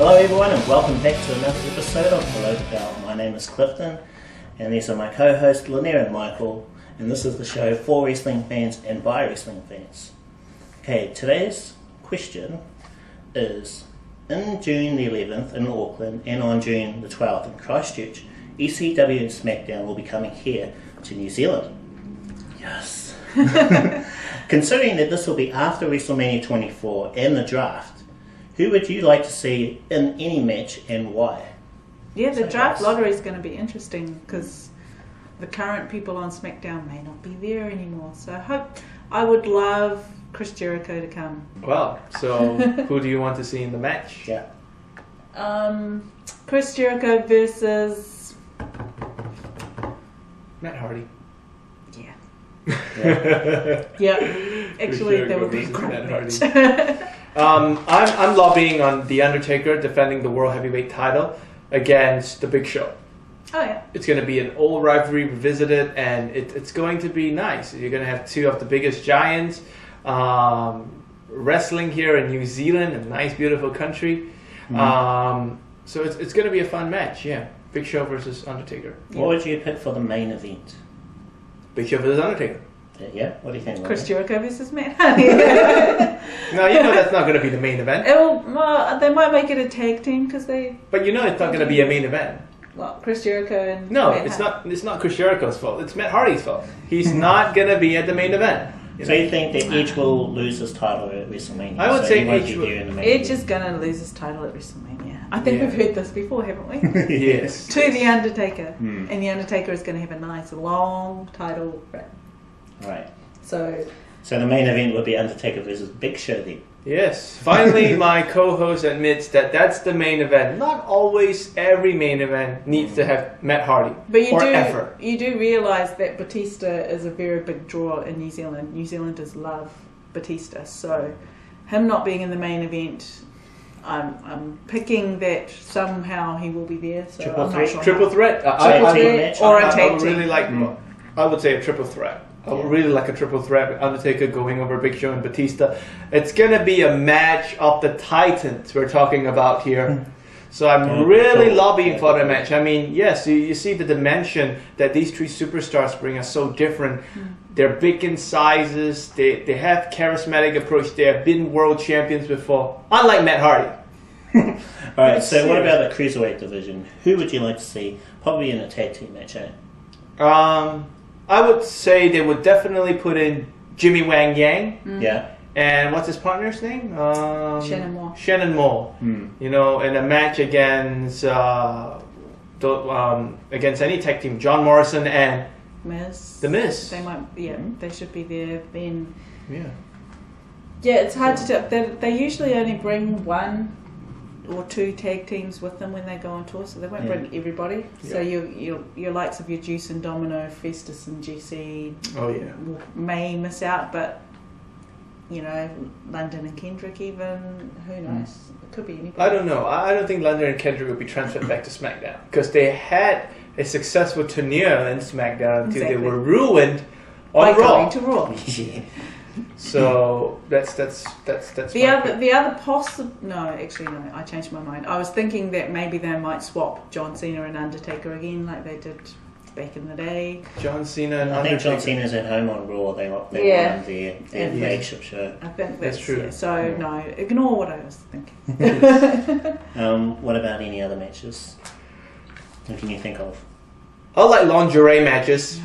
Hello everyone and welcome back to another episode of Below the Belt. My name is Clifton and these are my co-hosts Lenaire and Michael, and this is the show for wrestling fans and by wrestling fans. Okay, today's question is, in June the 11th in Auckland and on June the 12th in Christchurch, ECW and Smackdown will be coming here to New Zealand. Yes. Considering that this will be after WrestleMania 24 and the draft, who would you like to see in any match and why? Yeah, the draft lottery is going to be interesting because the current people on SmackDown may not be there anymore. So I would love Chris Jericho to come. Wow. So who do you want to see in the match? Yeah. Chris Jericho versus Matt Hardy. Yeah. Actually, that would be a great match. I'm lobbying on The Undertaker defending the World Heavyweight title against The Big Show. Oh yeah. It's going to be an old rivalry revisited, and it's going to be nice. You're going to have two of the biggest giants wrestling here in New Zealand, a nice, beautiful country. So it's going to be a fun match. Yeah, Big Show versus Undertaker. What would you pick for the main event? Big Show versus Undertaker. Yeah, what do you think? Chris Jericho versus Matt Hardy. No, you know that's not going to be the main event. They might make it a tag team because they. But you know it's not going to be a main event. Well, Chris Jericho and no, Matt it's Hardy. not. It's not Chris Jericho's fault. It's Matt Hardy's fault. He's not going to be at the main event. So you think that Edge will lose his title at WrestleMania? I would say Edge is going to lose his title at WrestleMania. I think we've heard this before, haven't we? Yes. To The Undertaker. And The Undertaker is going to have a nice long title reign. Right. So the main event would be Undertaker versus Big Show then? Yes. Finally, my co-host admits that that's the main event. Not always every main event needs to have Matt Hardy. But you do realise that Batista is a very big draw in New Zealand. New Zealanders love Batista. So him not being in the main event, I'm picking that somehow he will be there. So triple threat? Sure triple threat? Or a tag team. Really like, I would say a triple threat. I would really like a triple threat with Undertaker going over Big Show and Batista. It's going to be a match of the Titans we're talking about here. So I'm really lobbying for the match. I mean, yes, you see the dimension that these three superstars bring are so different. They're big in sizes. They have charismatic approach. They have been world champions before. Unlike Matt Hardy. Alright, so what about the Cruiserweight division? Who would you like to see probably in a tag team match, eh? I would say they would definitely put in Jimmy Wang Yang. Yeah. And what's his partner's name? Shannon Moore. Shannon Moore. You know, in a match against any tag team, John Morrison and Miz. The Miz. They might, they should be there then. Yeah, it's hard to tell. They usually only bring one or two tag teams with them when they go on tour, so they won't bring everybody. So your likes of your Juice and Domino, Festus and GC may miss out, but you know, London and Kendrick even, who knows? It could be anybody. I don't know. I don't think London and Kendrick will be transferred back to SmackDown because they had a successful tenure in SmackDown until they were ruined on Raw. Going to Raw. So that's the other possible. No, actually no. I changed my mind. I was thinking that maybe they might swap John Cena and Undertaker again, like they did back in the day. John Cena and I think John Cena's at home on Raw. They run their flagship show. I think that's true. Yeah, so no, ignore what I was thinking. What about any other matches? What can you think of? I like lingerie matches.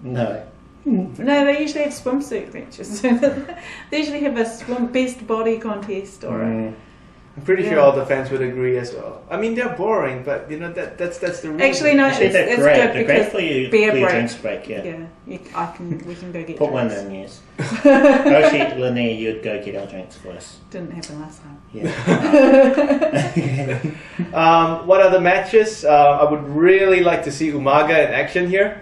No. No, they usually have swimsuit matches. They usually have a best body contest or I'm pretty sure all the fans would agree as well. I mean, they're boring, but you know that's the reason. Actually, no, it's great. good They're because great for you. beer break. Drinks break, yeah. We can go get Put drinks. one in, yes. Actually, Lenaire, you'd go get our drinks for us. Didn't happen last time. Yeah. What other matches? I would really like to see Umaga in action here.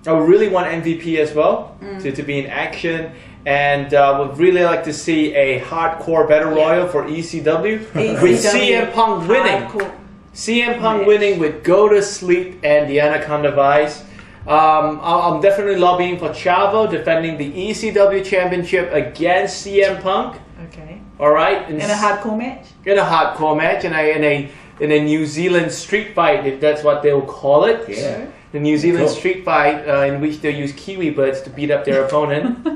I would really want MVP as well to be in action, and would really like to see a hardcore battle royal for ECW with CM Punk winning. CM Punk winning with Go to Sleep and the Anaconda Vice. I'm definitely lobbying for Chavo defending the ECW Championship against CM Punk. Okay. All right, In a hardcore match? in a hardcore match, in a New Zealand street fight, if that's what they'll call it. Yeah. The New Zealand Cool. street fight in which they use kiwi birds to beat up their opponent.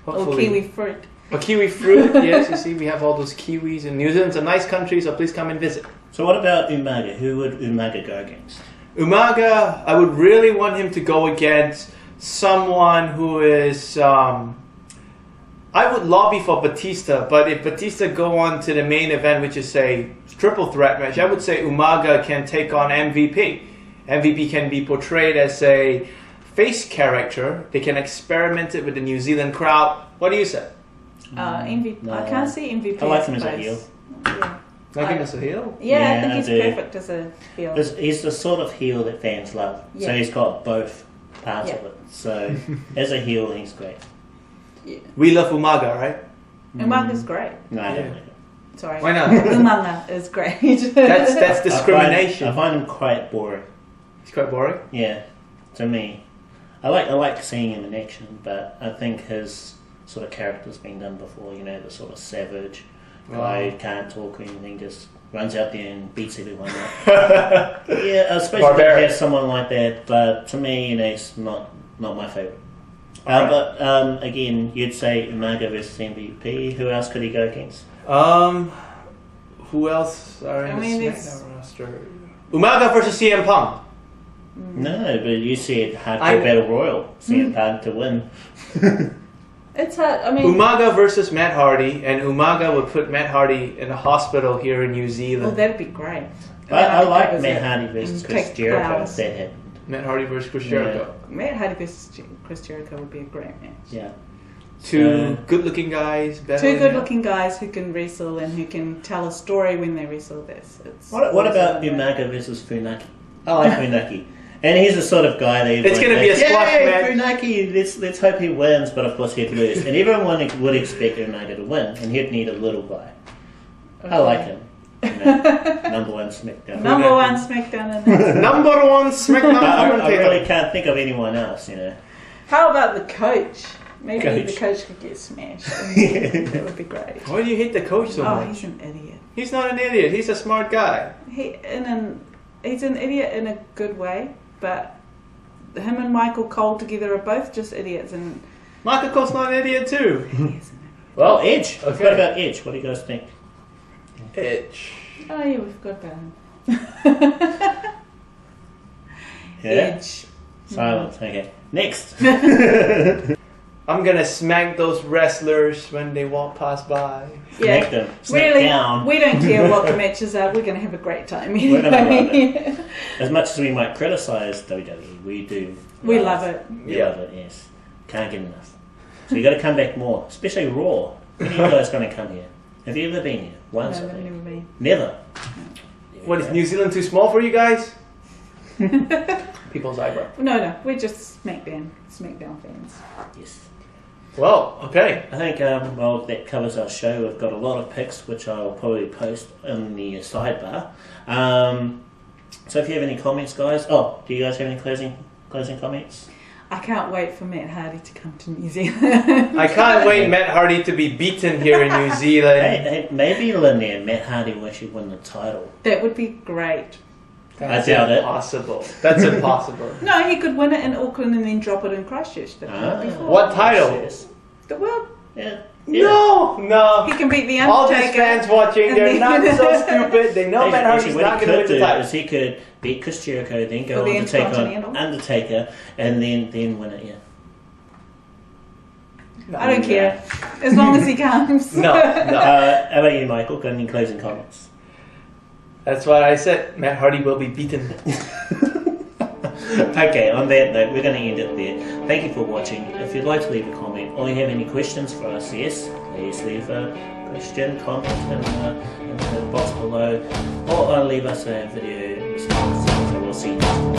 Or kiwi fruit. Or kiwi fruit, yes. You see, we have all those kiwis in New Zealand's a nice country, so please come and visit. So what about Umaga? Who would Umaga go against? Umaga, I would really want him to go against someone who is. I would lobby for Batista, but if Batista go on to the main event, which is a triple threat match, I would say Umaga can take on MVP. MVP can be portrayed as a face character. They can experiment it with the New Zealand crowd. What do you say? MVP. No. I can't see MVP. I like as him as a face. heel. Yeah. Like him as a heel? Yeah, I Yeah, think I he's do. perfect as a heel. He's the sort of heel that fans love. So Yeah. he's got both parts Yeah. of it. So as a heel, he's great. Yeah. We love Umaga, right? Umaga's great. No, I don't Yeah. like him. Sorry. Why not? Umanga is great. That's discrimination. I find him quite boring. It's quite boring. Yeah, to me. I like seeing him in action, but I think his sort of character's been done before. You know, the sort of savage guy who can't talk or anything, just runs out there and beats everyone up. Yeah, especially if Barbaric. you have someone like that. But to me, you know, it's not my favourite. Alright. But again, you'd say Umaga versus MVP. Who else could he go against? Who else are in I mean, the it's- SmackDown roster? Umaga versus CM Punk. No, but you said I- Hardcore Battle Royal. CM Punk to win. It's hard. I mean, Umaga versus Matt Hardy, and Umaga would put Matt Hardy in a hospital here in New well, Zealand. that'd be great. I like That was Matt it. Hardy versus And Chris take Jericho crowds. if that happened. Matt Hardy versus Chris Yeah. Jericho. Matt Hardy versus Chris Jericho would be a great match. Yeah. Two good-looking guys. Two battling out. good-looking guys who can wrestle and who can tell a story when they wrestle. This. What about Umaga versus Funaki? I like Funaki. And he's the sort of guy that It's gonna be a squash Yay, match. Funaki, let's hope he wins, but of course he'd lose. And everyone would expect Umaga to win, and he'd need a little guy. I like him. You know, number one SmackDown. Number one SmackDown. And Number one SmackDown I commentator. really can't think of anyone else, you know. how about the coach? Maybe Coach. the coach could get smashed. That would be great. Why do you hate the coach so Oh, much? he's an idiot. He's not an idiot. He's a smart guy. He's an idiot in a good way, but him and Michael Cole together are both just idiots, and Michael Cole's not an idiot too. he is an idiot. Well, Edge. Okay. What about Edge? What do you guys think? Edge. Oh yeah, we forgot about him. Yeah? Edge. Silence. Okay. Next. I'm gonna smack those wrestlers when they walk past by. Yeah. Smack them. Really, Smackdown. we don't care what the matches are. We're going to have a great time. We're gonna love Anyway. As much as we might criticise WWE, we do. We love it. We Yeah. love it, yes. Can't get enough. So you got to come back more, especially Raw. When are you guys going to come here? Have you ever been here? Once, No, I we've think. never been. Never. What is New Zealand too small for you guys? People's eyebrow. No, we're just Smackdown fans. Yes. Well, okay. I think, well, that covers our show. We've got a lot of pics, which I'll probably post in the sidebar. So if you have any comments, guys. Oh, do you guys have any closing comments? I can't wait for Matt Hardy to come to New Zealand. I can't wait Matt Hardy to be beaten here in New Zealand. Hey, maybe Lenaire, Matt Hardy will actually win the title. That would be great. That's I doubt it. impossible. That's impossible. No, he could win it in Auckland and then drop it in Christchurch. That Ah. would be fun. What title? Yes. The world. Yeah. No. He can beat the All Undertaker. these fans watching, they're And not then- so stupid. They know Matt Hardy's what not he going to could win the do title. is he could beat Chris Jericho, then go For the on to take on Intercontinental. Undertaker, and then win it. Yeah. I don't care. As long as he comes. No. How about you, Michael? Got any closing comments? That's what I said. Matt Hardy will be beaten. Okay, on that note, we're going to end it there. Thank you for watching. If you'd like to leave a comment or you have any questions for us, yes, please leave a question, comment in the box below, or leave us a video response. So we'll see you.